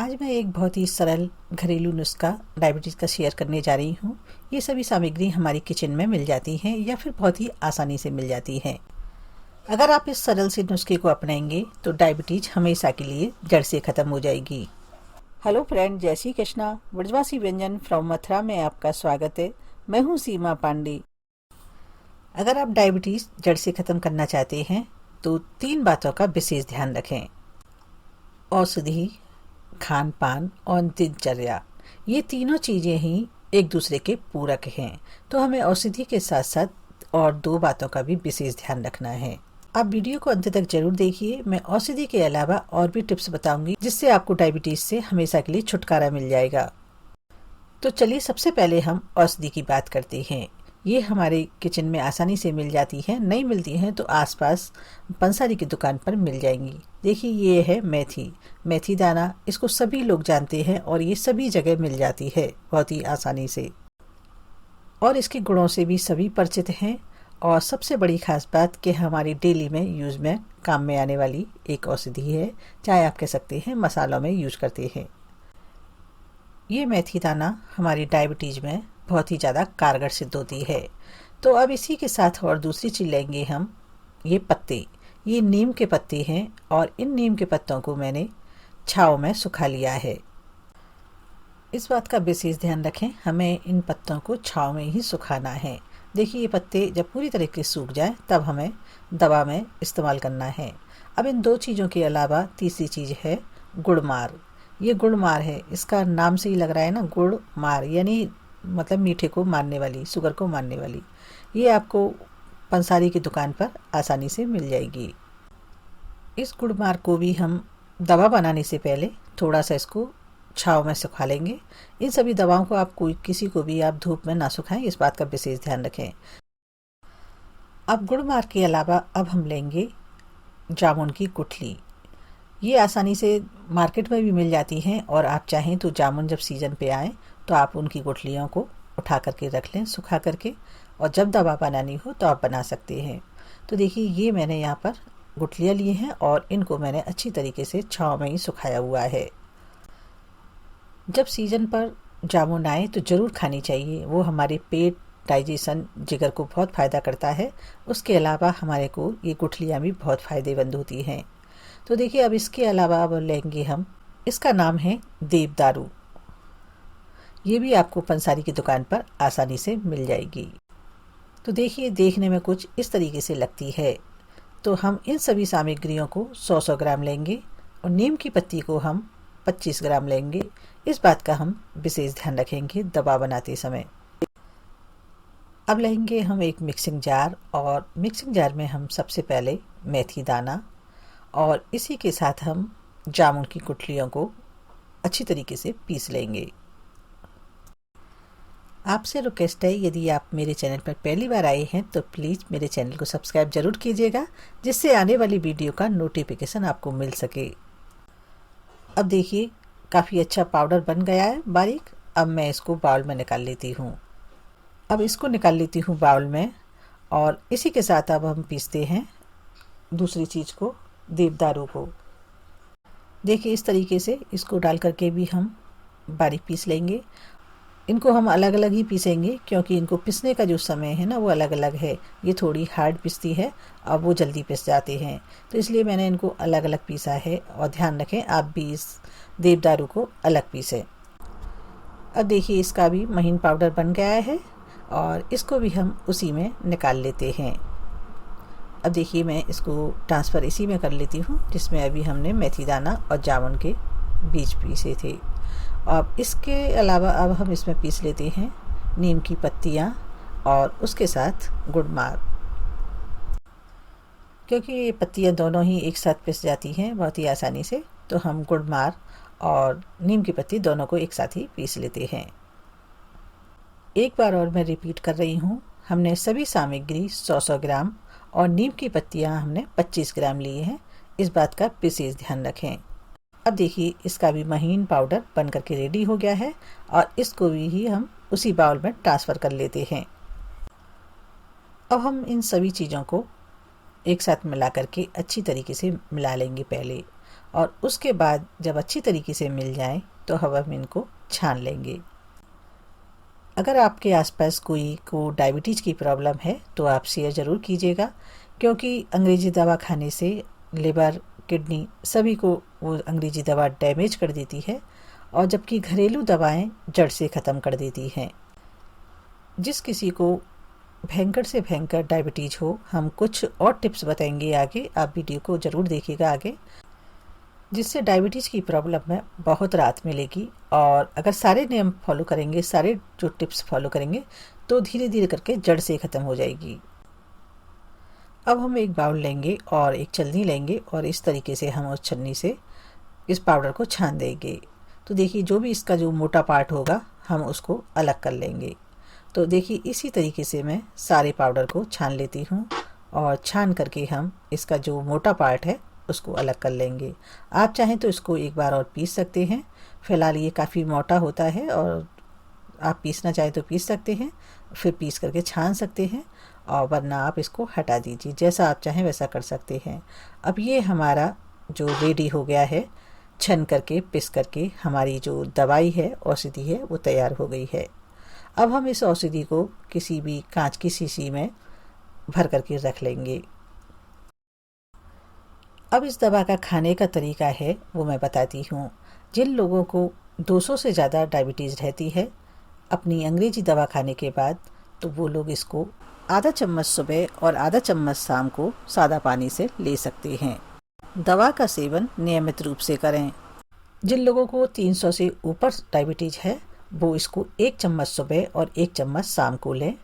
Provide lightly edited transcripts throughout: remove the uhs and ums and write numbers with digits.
आज मैं एक बहुत ही सरल घरेलू नुस्खा डायबिटीज़ का शेयर करने जा रही हूँ। ये सभी सामग्री हमारी किचन में मिल जाती हैं या फिर बहुत ही आसानी से मिल जाती हैं। अगर आप इस सरल से नुस्खे को अपनाएंगे तो डायबिटीज हमेशा के लिए जड़ से ख़त्म हो जाएगी। हेलो फ्रेंड, जय श्री कृष्णा। ब्रजवासी व्यंजन फ्रॉम मथुरा में आपका स्वागत है। मैं हूँ सीमा पांडे। अगर आप डायबिटीज़ जड़ से ख़त्म करना चाहते हैं तो 3 बातों का विशेष ध्यान रखें: औषधि, खान पान और दिनचर्या। ये तीनों चीज़ें ही एक दूसरे के पूरक हैं, तो हमें औषधि के साथ साथ और 2 बातों का भी विशेष ध्यान रखना है। आप वीडियो को अंत तक जरूर देखिए। मैं औषधि के अलावा और भी टिप्स बताऊंगी जिससे आपको डायबिटीज से हमेशा के लिए छुटकारा मिल जाएगा। तो चलिए सबसे पहले हम औषधि की बात करते हैं। ये हमारे किचन में आसानी से मिल जाती है, नहीं मिलती हैं तो आसपास पंसारी की दुकान पर मिल जाएंगी। देखिए ये है मेथी दाना। इसको सभी लोग जानते हैं और ये सभी जगह मिल जाती है बहुत ही आसानी से, और इसके गुणों से भी सभी परिचित हैं। और सबसे बड़ी खास बात कि हमारी डेली में यूज़ में काम में आने वाली एक औषधि है, चाहे आप कह सकते हैं मसालों में यूज करते हैं। ये मेथी दाना हमारी डायबिटीज में बहुत ही ज़्यादा कारगर सिद्ध होती है। तो अब इसी के साथ और दूसरी चीज़ लेंगे हम, ये पत्ते। ये नीम के पत्ते हैं और इन नीम के पत्तों को मैंने छाँव में सुखा लिया है। इस बात का विशेष ध्यान रखें, हमें इन पत्तों को छाँव में ही सुखाना है। देखिए ये पत्ते जब पूरी तरीके से सूख जाए तब हमें दवा में इस्तेमाल करना है। अब इन 2 चीज़ों के अलावा तीसरी चीज़ है गुड़मार। ये गुड़मार है, इसका नाम से ही लग रहा है ना, गुड़मार यानी मतलब मीठे को मारने वाली, शुगर को मारने वाली। ये आपको पंसारी की दुकान पर आसानी से मिल जाएगी। इस गुड़मार को भी हम दवा बनाने से पहले थोड़ा सा इसको छाँव में सुखा लेंगे। इन सभी दवाओं को आप किसी को भी आप धूप में ना सुखाएं, इस बात का विशेष ध्यान रखें। अब गुड़मार के अलावा अब हम लेंगे जामुन की गुठली। ये आसानी से मार्केट में भी मिल जाती हैं और आप चाहें तो जामुन जब सीज़न पे आए तो आप उनकी गुठलियों को उठा करके रख लें सुखा करके, और जब दवा बनानी हो तो आप बना सकते हैं। तो देखिए ये मैंने यहाँ पर गुठलियाँ ली हैं और इनको मैंने अच्छी तरीके से छाँव में ही सुखाया हुआ है। जब सीज़न पर जामुन आए तो ज़रूर खानी चाहिए। वो हमारे पेट, डाइजेशन, जिगर को बहुत फ़ायदा करता है। उसके अलावा हमारे को ये गुठलियाँ भी बहुत फ़ायदेमंद होती हैं। तो देखिए अब इसके अलावा अब लेंगे हम, इसका नाम है देवदारू। ये भी आपको पंसारी की दुकान पर आसानी से मिल जाएगी। तो देखिए देखने में कुछ इस तरीके से लगती है। तो हम इन सभी सामग्रियों को 100-100 ग्राम लेंगे और नीम की पत्ती को हम 25 ग्राम लेंगे। इस बात का हम विशेष ध्यान रखेंगे दवा बनाते समय। अब लेंगे हम एक मिक्सिंग जार, और मिक्सिंग जार में हम सबसे पहले मेथी दाना और इसी के साथ हम जामुन की गुठलियों को अच्छी तरीके से पीस लेंगे। आपसे रिक्वेस्ट है, यदि आप मेरे चैनल पर पहली बार आए हैं तो प्लीज़ मेरे चैनल को सब्सक्राइब जरूर कीजिएगा, जिससे आने वाली वीडियो का नोटिफिकेशन आपको मिल सके। अब देखिए काफ़ी अच्छा पाउडर बन गया है बारीक। अब मैं इसको बाउल में निकाल लेती हूँ। अब इसको निकाल लेती हूँ बाउल में, और इसी के साथ अब हम पीसते हैं दूसरी चीज़ को, देवदारू को। देखिए इस तरीके से इसको डाल करके भी हम बारीक पीस लेंगे। इनको हम अलग अलग ही पीसेंगे क्योंकि इनको पिसने का जो समय है ना वो अलग अलग है। ये थोड़ी हार्ड पिसती है और वो जल्दी पिस जाते हैं, तो इसलिए मैंने इनको अलग अलग पीसा है। और ध्यान रखें आप भी इस देवदारू को अलग पीसें। अब देखिए इसका भी महीन पाउडर बन गया है और इसको भी हम उसी में निकाल लेते हैं। अब देखिए मैं इसको ट्रांसफ़र इसी में कर लेती हूँ जिसमें अभी हमने मेथी दाना और जामुन के बीज पीसे थे। अब इसके अलावा अब हम इसमें पीस लेते हैं नीम की पत्तियाँ और उसके साथ गुड़मार। क्योंकि ये पत्तियाँ दोनों ही एक साथ पिस जाती हैं बहुत ही आसानी से, तो हम गुड़मार और नीम की पत्ती दोनों को एक साथ ही पीस लेते हैं। एक बार और मैं रिपीट कर रही हूँ, हमने सभी सामग्री 100-100 ग्राम और नीम की पत्तियाँ हमने 25 ग्राम ली हैं। इस बात का विशेष ध्यान रखें। अब देखिए इसका भी महीन पाउडर बन करके रेडी हो गया है और इसको भी हम उसी बाउल में ट्रांसफ़र कर लेते हैं। अब हम इन सभी चीज़ों को एक साथ मिला करके अच्छी तरीके से मिला लेंगे पहले, और उसके बाद जब अच्छी तरीके से मिल जाए तो अब हम इनको छान लेंगे। अगर आपके आसपास कोई को डायबिटीज़ की प्रॉब्लम है तो आप शेयर ज़रूर कीजिएगा, क्योंकि अंग्रेज़ी दवा खाने से लिवर, किडनी सभी को वो अंग्रेज़ी दवा डैमेज कर देती है, और जबकि घरेलू दवाएं जड़ से ख़त्म कर देती हैं। जिस किसी को भयंकर से भयंकर डायबिटीज़ हो, हम कुछ और टिप्स बताएंगे आगे, आप वीडियो को ज़रूर देखिएगा आगे, जिससे डायबिटीज़ की प्रॉब्लम में बहुत राहत मिलेगी। और अगर सारे नियम फॉलो करेंगे, सारे जो टिप्स फॉलो करेंगे, तो धीरे धीरे करके जड़ से ख़त्म हो जाएगी। अब हम एक बाउल लेंगे और एक छलनी लेंगे और इस तरीके से हम उस छलनी से इस पाउडर को छान देंगे। तो देखिए, जो भी इसका जो मोटा पार्ट होगा हम उसको अलग कर लेंगे। तो देखिए, इसी तरीके से मैं सारे पाउडर को छान लेती हूँ और छान करके हम इसका जो मोटा पार्ट है उसको अलग कर लेंगे। आप चाहें तो इसको एक बार और पीस सकते हैं। फ़िलहाल ये काफ़ी मोटा होता है और आप पीसना चाहें तो पीस सकते हैं, फिर पीस करके छान सकते हैं, और वरना आप इसको हटा दीजिए। जैसा आप चाहें वैसा कर सकते हैं। अब ये हमारा जो रेडी हो गया है, छन करके पिस करके हमारी जो दवाई है, औषधि है, वो तैयार हो गई है। अब हम इस औषधि को किसी भी कांच की शीशी में भर करके रख लेंगे। अब इस दवा का खाने का तरीका है वो मैं बताती हूँ। जिन लोगों को 200 से ज़्यादा डायबिटीज़ रहती है, अपनी अंग्रेजी दवा खाने के बाद, तो वो लोग इसको आधा चम्मच सुबह और आधा चम्मच शाम को सादा पानी से ले सकते हैं। दवा का सेवन नियमित रूप से करें। जिन लोगों को 300 से ऊपर डायबिटीज़ है, वो इसको 1 चम्मच सुबह और 1 चम्मच शाम को लें,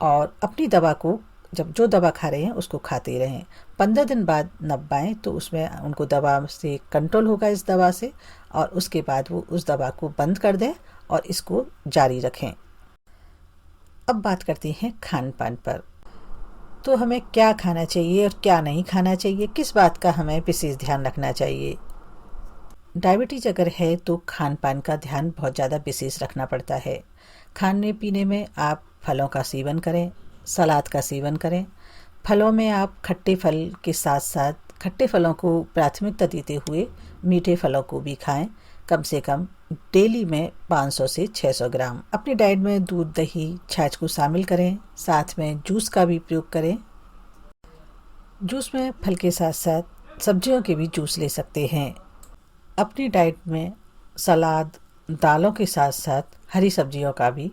और अपनी दवा को जब जो दवा खा रहे हैं उसको खाते रहें। 15 दिन बाद नब्बाएँ तो उसमें उनको दवा से कंट्रोल होगा इस दवा से, और उसके बाद वो उस दवा को बंद कर दें और इसको जारी रखें। अब बात करते हैं खान पान पर। तो हमें क्या खाना चाहिए और क्या नहीं खाना चाहिए, किस बात का हमें विशेष ध्यान रखना चाहिए। डायबिटीज़ अगर है तो खान पान का ध्यान बहुत ज़्यादा विशेष रखना पड़ता है। खाने पीने में आप फलों का सेवन करें, सलाद का सेवन करें। फलों में आप खट्टे फल के साथ साथ खट्टे फलों को प्राथमिकता देते हुए मीठे फलों को भी खाएं। कम से कम डेली में 500 से 600 ग्राम। अपनी डाइट में दूध, दही, छाछ को शामिल करें। साथ में जूस का भी प्रयोग करें। जूस में फल के साथ साथ सब्जियों के भी जूस ले सकते हैं। अपनी डाइट में सलाद, दालों के साथ साथ हरी सब्जियों का भी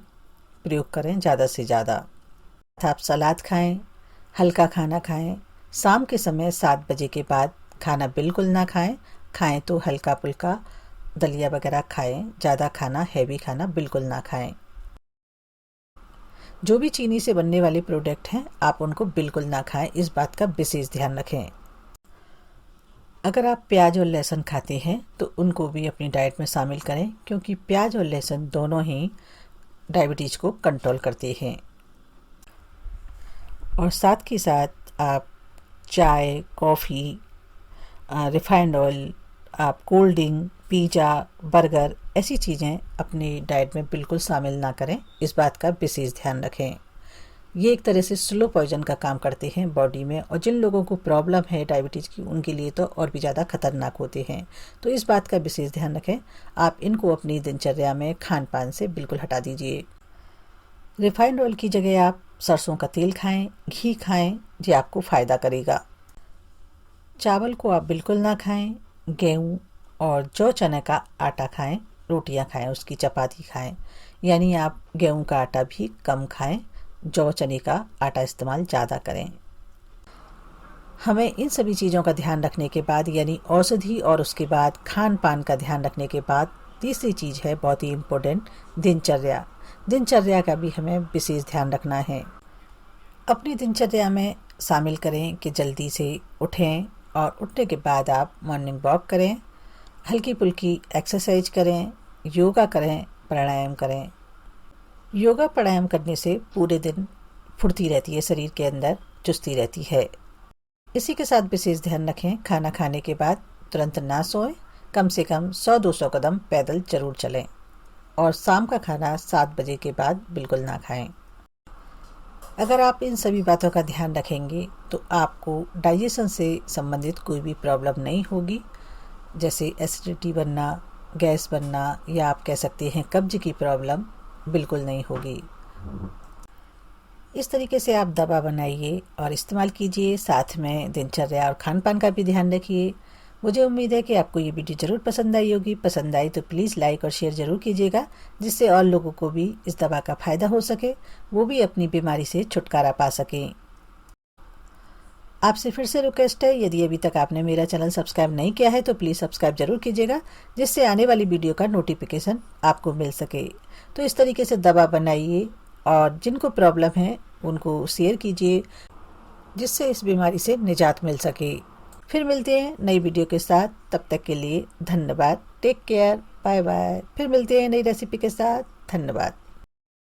प्रयोग करें ज़्यादा से ज़्यादा। आप सलाद खाएं, हल्का खाना खाएं। शाम के समय 7 बजे के बाद खाना बिल्कुल ना खाएं। खाएं तो हल्का फुल्का दलिया वगैरह खाएं, ज़्यादा खाना, हैवी खाना बिल्कुल ना खाएं। जो भी चीनी से बनने वाले प्रोडक्ट हैं आप उनको बिल्कुल ना खाएं, इस बात का विशेष ध्यान रखें। अगर आप प्याज और लहसुन खाते हैं तो उनको भी अपनी डाइट में शामिल करें, क्योंकि प्याज और लहसुन दोनों ही डायबिटीज़ को कंट्रोल करते हैं। और साथ के साथ आप चाय, कॉफ़ी, रिफाइंड ऑयल, आप कोल्ड ड्रिंक, पिज़्ज़ा, बर्गर ऐसी चीज़ें अपनी डाइट में बिल्कुल शामिल ना करें, इस बात का विशेष ध्यान रखें। ये एक तरह से स्लो पॉइजन का काम करते हैं बॉडी में, और जिन लोगों को प्रॉब्लम है डायबिटीज़ की उनके लिए तो और भी ज़्यादा खतरनाक होते हैं। तो इस बात का विशेष ध्यान रखें। आप इनको अपनी दिनचर्या में खान पान से बिल्कुल हटा दीजिए। रिफाइंड ऑयल की जगह आप सरसों का तेल खाएं, घी खाएं, ये आपको फ़ायदा करेगा। चावल को आप बिल्कुल ना खाएं। गेहूँ और जौ चने का आटा खाएं, रोटियां खाएं, उसकी चपाती खाएं। यानी आप गेहूं का आटा भी कम खाएं, जौ चने का आटा इस्तेमाल ज़्यादा करें। हमें इन सभी चीज़ों का ध्यान रखने के बाद, यानी औषधि और उसके बाद खान पान का ध्यान रखने के बाद, तीसरी चीज़ है बहुत ही इम्पोर्टेंट, दिनचर्या। दिनचर्या का भी हमें विशेष ध्यान रखना है। अपनी दिनचर्या में शामिल करें कि जल्दी से उठें और उठने के बाद आप मॉर्निंग वॉक करें, हल्की फुल्की एक्सरसाइज करें, योगा करें, प्राणायाम करें। योगा प्राणायाम करने से पूरे दिन फुर्ती रहती है, शरीर के अंदर चुस्ती रहती है। इसी के साथ विशेष ध्यान रखें, खाना खाने के बाद तुरंत ना सोएं, कम से कम 100-200 कदम पैदल जरूर चलें, और शाम का खाना 7 बजे के बाद बिल्कुल ना खाएं। अगर आप इन सभी बातों का ध्यान रखेंगे तो आपको डाइजेशन से संबंधित कोई भी प्रॉब्लम नहीं होगी। जैसे एसिडिटी बनना, गैस बनना या आप कह सकते हैं कब्ज की प्रॉब्लम बिल्कुल नहीं होगी। इस तरीके से आप दवा बनाइए और इस्तेमाल कीजिए, साथ में दिनचर्या और खान पान का भी ध्यान रखिए। मुझे उम्मीद है कि आपको ये वीडियो ज़रूर पसंद आई होगी। पसंद आई तो प्लीज़ लाइक और शेयर ज़रूर कीजिएगा, जिससे और लोगों को भी इस दवा का फ़ायदा हो सके, वो भी अपनी बीमारी से छुटकारा पा सकें। आपसे फिर से रिक्वेस्ट है, यदि अभी तक आपने मेरा चैनल सब्सक्राइब नहीं किया है तो प्लीज़ सब्सक्राइब ज़रूर कीजिएगा, जिससे आने वाली वीडियो का नोटिफिकेशन आपको मिल सके। तो इस तरीके से दवा बनाइए और जिनको प्रॉब्लम है उनको शेयर कीजिए, जिससे इस बीमारी से निजात मिल सके। फिर मिलते हैं नई वीडियो के साथ, तब तक के लिए धन्यवाद। Take care, bye bye. फिर मिलते हैं नई रेसिपी के साथ। धन्यवाद।